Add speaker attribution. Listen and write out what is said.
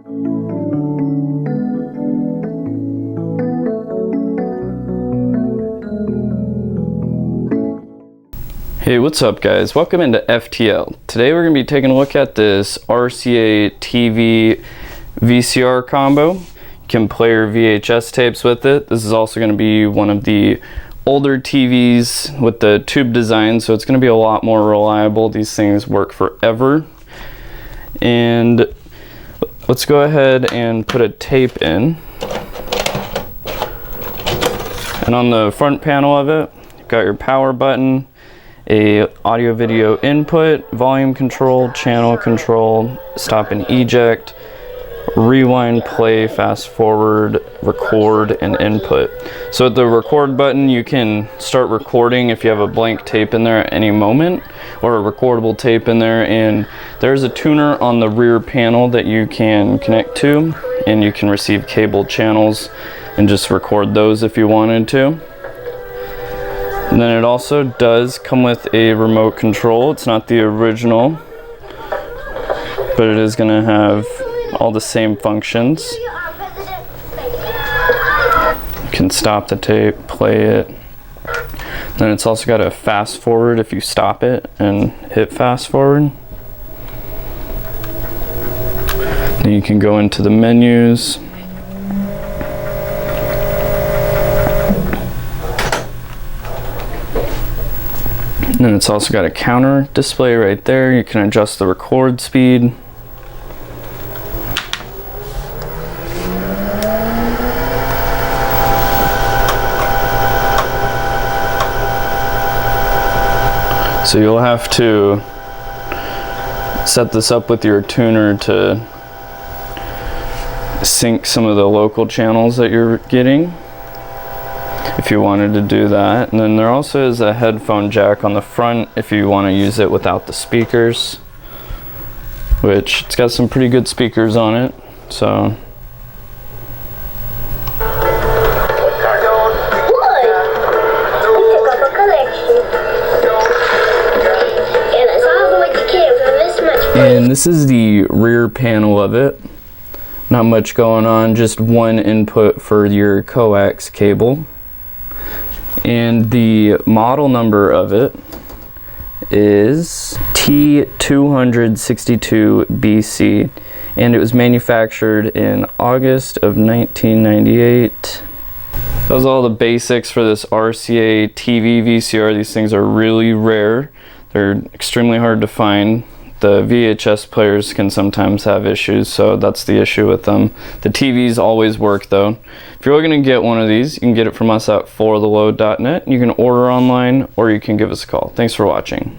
Speaker 1: Hey, what's up guys? Welcome into FTL. Today we're going to be taking a look at this RCA TV VCR combo. You can play your VHS tapes with it. This is also going to be one of the older TVs with the tube design, so it's going to be a lot more reliable. These things work forever. And let's go ahead and put a tape in. And on the front panel of it, you've got your power button, a audio video input, volume control, channel control, stop and eject, rewind, play, fast forward, record, and input. So at the record button, you can start recording if you have a blank tape in there at any moment, or a recordable tape in there, and there's a tuner on the rear panel that you can connect to, and you can receive cable channels and just record those if you wanted to. And then it also does come with a remote control. It's not the original, but it is going to have all the same functions. You can stop the tape, play it. Then it's also got a fast forward if you stop it and hit fast forward. Then you can go into the menus. And then it's also got a counter display right there. You can adjust the record speed. So you'll have to set this up with your tuner to sync some of the local channels that you're getting, if you wanted to do that. And then there also is a headphone jack on the front if you want to use it without the speakers, which it's got some pretty good speakers on it. So and this is the rear panel of it. Not much going on, just one input for your coax cable. And the model number of it is T262BC, and it was manufactured in August of 1998. That was all the basics for this RCA TV VCR. These things are really rare. They're extremely hard to find. The VHS players can sometimes have issues, so that's the issue with them. The TVs always work though. If you're looking to get one of these, you can get it from us at fortheload.net. You can order online or you can give us a call. Thanks for watching.